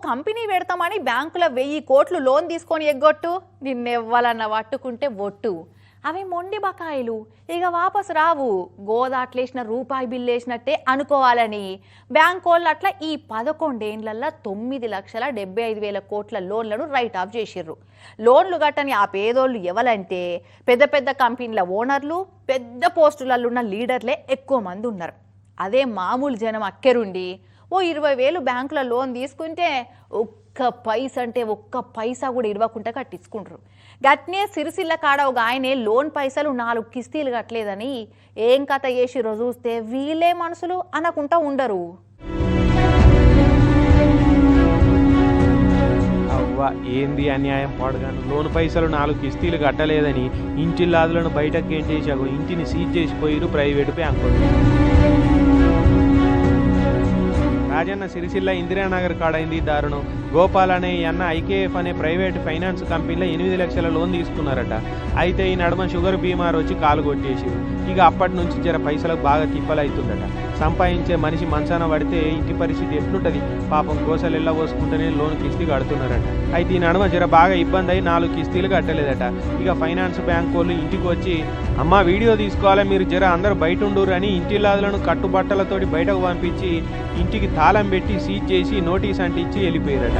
Company పెడతామని బ్యాంకులో 1000 కోట్లు లోన్ తీసుకొని ఎగ్గొట్టు నిన్నెవ్వాలన్న పట్టుకుంటే ఒట్టు అవి మొండి బకాయిలు ఇక వాపసు రావు గోదాట్లేసిన రూపాయి బిల్లు వేసినట్టే అనుకోవాలని బ్యాంకోళ్ళు అట్లా ఈ 11 ఏళ్లలో 9,75,000 కోట్ల లోన్లను రైట్ ఆఫ్ చేసిర్రు. లోన్లు గట్టని ఆ పేదోళ్ళు ఎవలంటే పెద్ద పెద్ద కంపెనీల ఓనర్లు, పెద్ద పోస్టులలో ఉన్న లీడర్లే ఎక్కువ మంది ఉన్నారు. అదే మామూలు జనం అక్కెరుండి ఓ 20,000 బ్యాంకుల లోన్ తీసుకుంటే ఒక్క పైసా కూడా ఇవ్వకుండా కట్టించుకుంటారు. గట్నే సిరిసిల్ల కాడ ఒక ఆయనే లోన్ పైసలు 4 కిస్తీలు కట్టలేదని ఏం కథ చేసి చూస్తే వీళ్ళే మనసులు అనకుండా ఉండరు. అవ్వ ఏంది అన్యాయం పాడుగాను, లోన్ పైసలు 4 కిస్తీలు కట్టలేదని ఇంటిల్లాదులను బయటకు ఏం చేశారు, ఇంటిని సీజ్ చేసిపోయారు ప్రైవేటు బ్యాంకులు. రాజన్న సిరిసిల్ల ఇందిరానగర్ కాడైంది దారుణం. గోపాల్ అనే అన్న ఐకేఎఫ్ అనే ప్రైవేట్ ఫైనాన్స్ కంపెనీలో 8 లక్షల లోన్ తీసుకున్నారట. అయితే ఈ నడుమ షుగర్ బీమార్ వచ్చి కాలు కొట్టేసిరు. ఇక అప్పటి నుంచి జర పైసలకు బాగా తిప్పలవుతుందట. సంపాదించే మనిషి మంచాన పడితే ఇంటి పరిస్థితి ఎట్లుంటుంది, పాపం గోసలు ఎల్ల పోసుకుంటేనే లోన్ కిస్తీ కడుతున్నారట. అయితే ఈ నడుమ జర బాగా ఇబ్బంది అయి 4 కిస్తీలు కట్టలేదట. ఇక ఫైనాన్స్ బ్యాంక్ వాళ్ళు ఇంటికి వచ్చి అమ్మ వీడియో తీసుకోవాలి, మీరు జర అందరూ బయట ఉండురు అని ఇంటిల్లాదులను కట్టుబట్టలతోటి బయటకు పంపించి ఇంటికి తాళం పెట్టి సీజ్ చేసి నోటీస్ అంటించి వెళ్ళిపోయారట.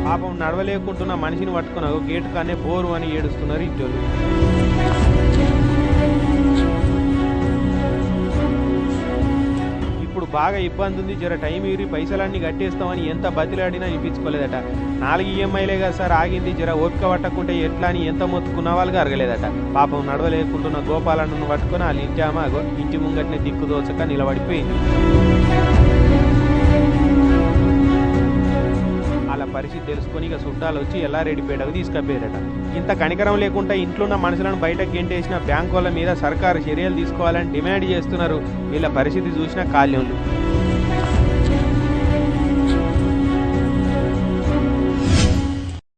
పాపం నడవలేకుంటున్న మనిషిని పట్టుకున్న గేటు కానే బోరు అని ఏడుస్తున్నారు ఇంటోళ్ళు. ఇప్పుడు బాగా ఇబ్బంది ఉంది, జర టైం ఇరి పైసలన్నీ కట్టేస్తామని ఎంత బతిలాడినా ఇప్పించుకోలేదట. 4 ఈఎంఐలే కదా సార్ ఆగింది, జర ఓపిక పట్టకుంటే ఎట్లా అని ఎంత మొత్తుకున్న వాళ్ళకి అరగలేదట. పాపం నడవలేకుంటున్న గోపాలన్నను పట్టుకొని వాళ్ళ ఇంటి ముంగట్నే దిక్కు దోచక నిలబడిపోయింది. వాళ్ళ పరిస్థితి తెలుసుకొని ఇక చుట్టాలు వచ్చి ఎల్లారెడ్డిపేటకు తీసుకుపోయారట. ఇంత కనికరం లేకుండా ఇంట్లో ఉన్న మనుషులను బయటకు గెంటేసిన బ్యాంకు వాళ్ళ మీద సర్కారు చర్యలు తీసుకోవాలని డిమాండ్ చేస్తున్నారు. వీళ్ళ పరిస్థితి చూసిన కాల్యంలు.